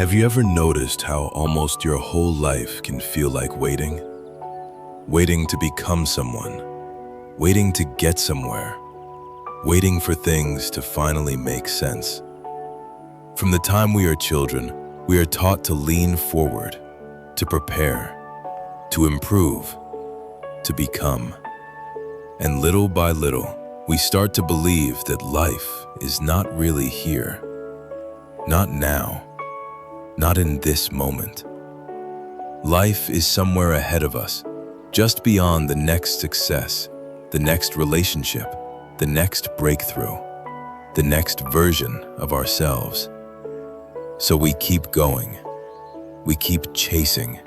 Have you ever noticed how almost your whole life can feel like waiting? Waiting to become someone, waiting to get somewhere, waiting for things to finally make sense. From the time we are children, we are taught to lean forward, to prepare, to improve, to become. And little by little, we start to believe that life is not really here. Not now. Not in this moment. Life is somewhere ahead of us, just beyond the next success, the next relationship, the next breakthrough, the next version of ourselves. So we keep going. We keep chasing.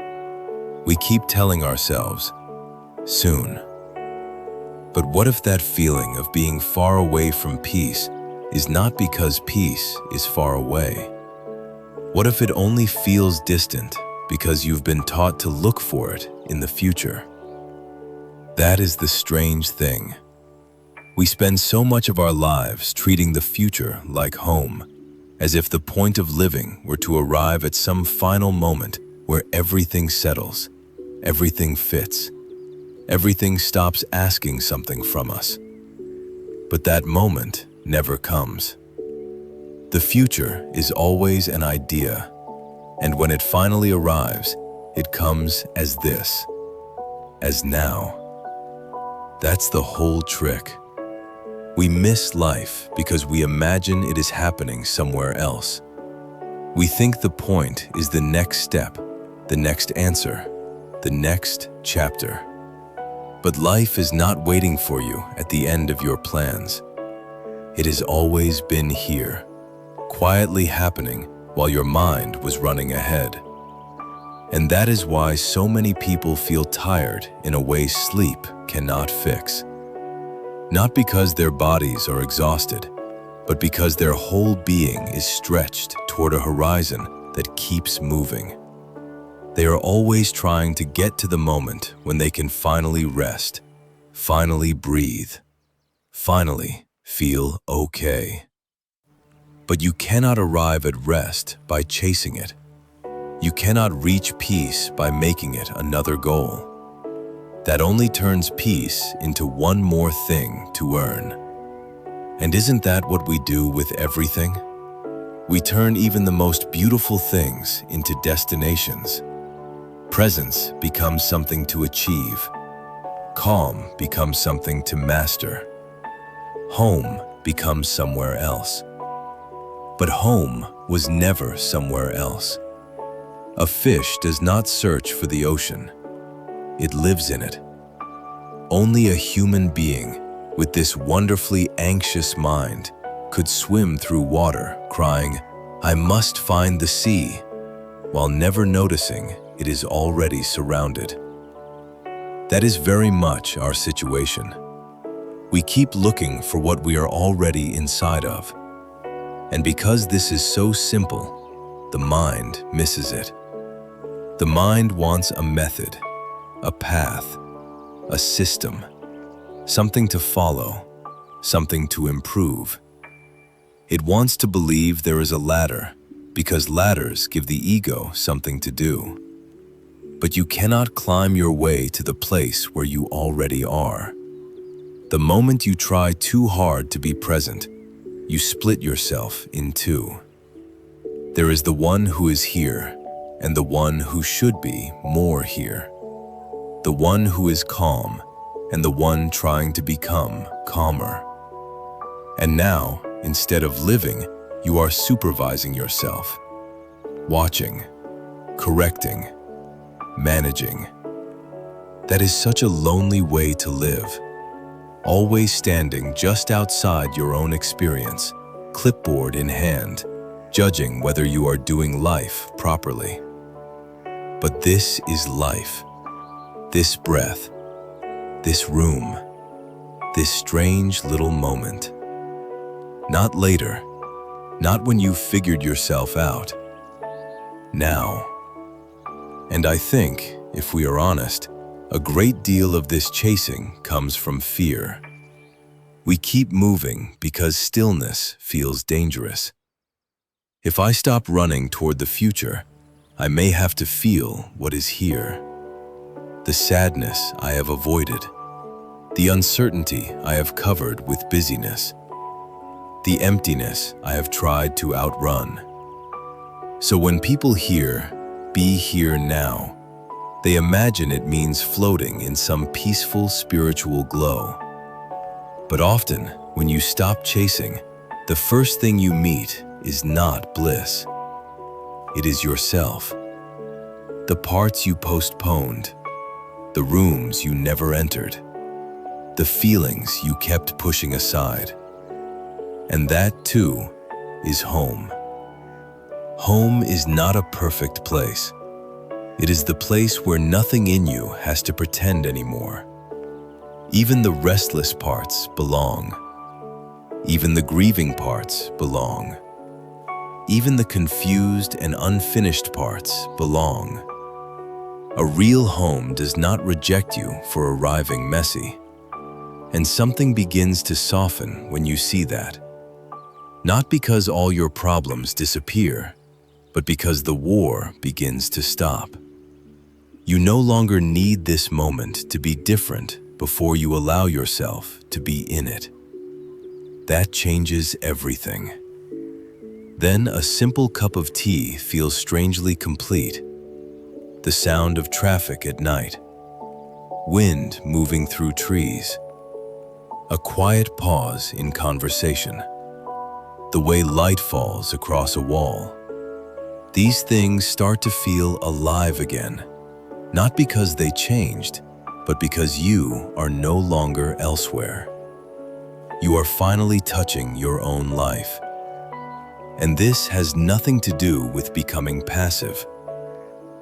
We keep telling ourselves, soon. But what if that feeling of being far away from peace is not because peace is far away? What if it only feels distant because you've been taught to look for it in the future? That is the strange thing. We spend so much of our lives treating the future like home, as if the point of living were to arrive at some final moment where everything settles, everything fits, everything stops asking something from us. But that moment never comes. The future is always an idea, and when it finally arrives, it comes as this, as now. That's the whole trick. We miss life because we imagine it is happening somewhere else. We think the point is the next step, the next answer, the next chapter. But life is not waiting for you at the end of your plans. It has always been here, quietly happening while your mind was running ahead. And that is why so many people feel tired in a way sleep cannot fix. Not because their bodies are exhausted, but because their whole being is stretched toward a horizon that keeps moving. They are always trying to get to the moment when they can finally rest, finally breathe, finally feel okay. But you cannot arrive at rest by chasing it. You cannot reach peace by making it another goal. That only turns peace into one more thing to earn. And isn't that what we do with everything? We turn even the most beautiful things into destinations. Presence becomes something to achieve. Calm becomes something to master. Home becomes somewhere else. But home was never somewhere else. A fish does not search for the ocean. It lives in it. Only a human being with this wonderfully anxious mind could swim through water crying, "I must find the sea," while never noticing it is already surrounded. That is very much our situation. We keep looking for what we are already inside of. And because this is so simple, the mind misses it. The mind wants a method, a path, a system, something to follow, something to improve. It wants to believe there is a ladder because ladders give the ego something to do. But you cannot climb your way to the place where you already are. The moment you try too hard to be present, you split yourself in two. There is the one who is here and the one who should be more here. The one who is calm and the one trying to become calmer. And now, instead of living, you are supervising yourself, watching, correcting, managing. That is such a lonely way to live. Always standing just outside your own experience, clipboard in hand, judging whether you are doing life properly. But this is life. This breath, this room, this strange little moment. Not later, not when you've figured yourself out. Now. And I think, if we are honest, a great deal of this chasing comes from fear. We keep moving because stillness feels dangerous. If I stop running toward the future, I may have to feel what is here. The sadness I have avoided, the uncertainty I have covered with busyness, the emptiness I have tried to outrun. So when people hear, "Be here now," they imagine it means floating in some peaceful spiritual glow. But often, when you stop chasing, the first thing you meet is not bliss. It is yourself. The parts you postponed, the rooms you never entered, the feelings you kept pushing aside. And that, too, is home. Home is not a perfect place. It is the place where nothing in you has to pretend anymore. Even the restless parts belong. Even the grieving parts belong. Even the confused and unfinished parts belong. A real home does not reject you for arriving messy. And something begins to soften when you see that. Not because all your problems disappear, but because the war begins to stop. You no longer need this moment to be different before you allow yourself to be in it. That changes everything. Then a simple cup of tea feels strangely complete. The sound of traffic at night, wind moving through trees, a quiet pause in conversation, the way light falls across a wall. These things start to feel alive again, not because they changed, but because you are no longer elsewhere. You are finally touching your own life. And this has nothing to do with becoming passive.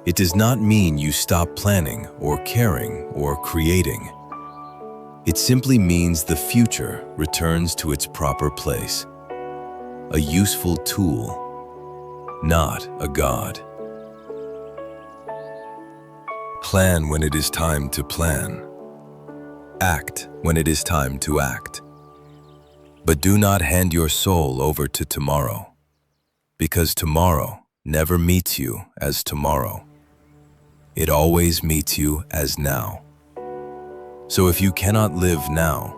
It does not mean you stop planning or caring or creating. It simply means the future returns to its proper place. A useful tool, not a god. Plan when it is time to plan. Act when it is time to act. But do not hand your soul over to tomorrow, because tomorrow never meets you as tomorrow. It always meets you as now. So if you cannot live now,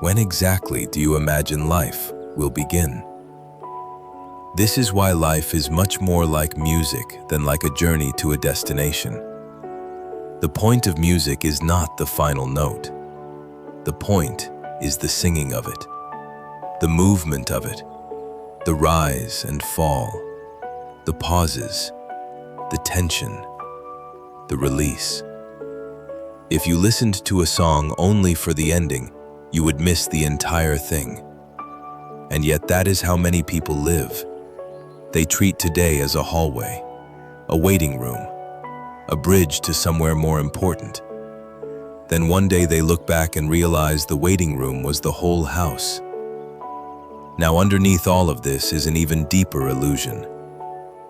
when exactly do you imagine life will begin? This is why life is much more like music than like a journey to a destination. The point of music is not the final note. The point is the singing of it, the movement of it, the rise and fall, the pauses, the tension, the release. If you listened to a song only for the ending, you would miss the entire thing. And yet that is how many people live. They treat today as a hallway, a waiting room, a bridge to somewhere more important. Then one day they look back and realize the waiting room was the whole house. Now underneath all of this is an even deeper illusion.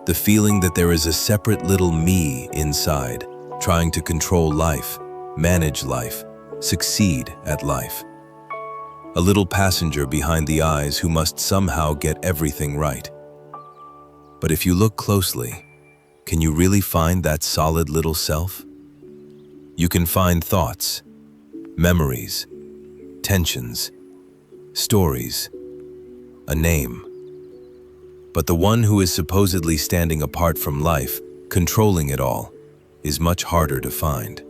The feeling that there is a separate little me inside, trying to control life, manage life, succeed at life. A little passenger behind the eyes who must somehow get everything right. But if you look closely, can you really find that solid little self? You can find thoughts, memories, tensions, stories, a name. But the one who is supposedly standing apart from life, controlling it all, is much harder to find.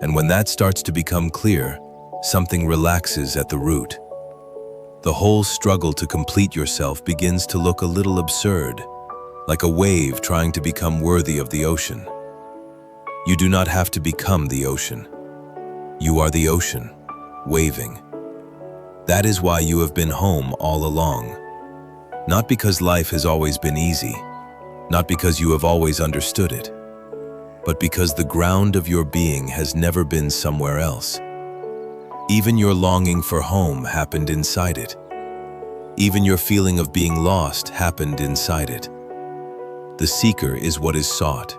And when that starts to become clear, something relaxes at the root. The whole struggle to complete yourself begins to look a little absurd, like a wave trying to become worthy of the ocean. You do not have to become the ocean. You are the ocean, waving. That is why you have been home all along. Not because life has always been easy, not because you have always understood it, but because the ground of your being has never been somewhere else. Even your longing for home happened inside it. Even your feeling of being lost happened inside it. The seeker is what is sought.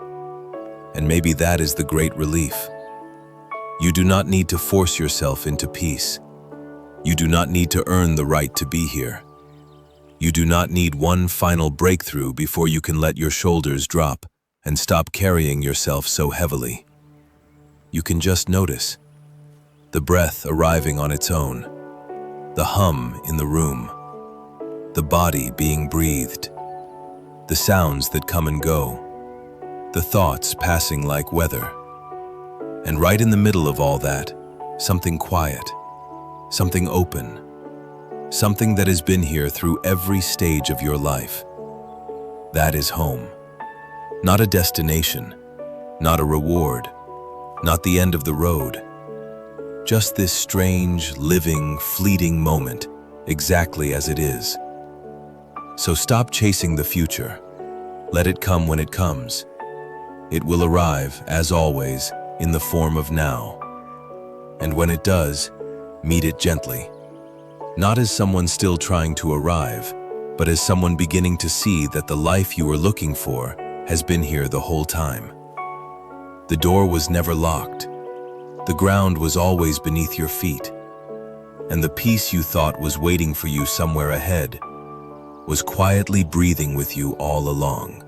And maybe that is the great relief. You do not need to force yourself into peace. You do not need to earn the right to be here. You do not need one final breakthrough before you can let your shoulders drop and stop carrying yourself so heavily. You can just notice the breath arriving on its own, the hum in the room, the body being breathed, the sounds that come and go, the thoughts passing like weather. And right in the middle of all that, something quiet, something open, something that has been here through every stage of your life. That is home. Not a destination, not a reward, not the end of the road. Just this strange, living, fleeting moment, exactly as it is. So stop chasing the future. Let it come when it comes. It will arrive, as always, in the form of now. And when it does, meet it gently. Not as someone still trying to arrive, but as someone beginning to see that the life you were looking for has been here the whole time. The door was never locked. The ground was always beneath your feet. And the peace you thought was waiting for you somewhere ahead was quietly breathing with you all along.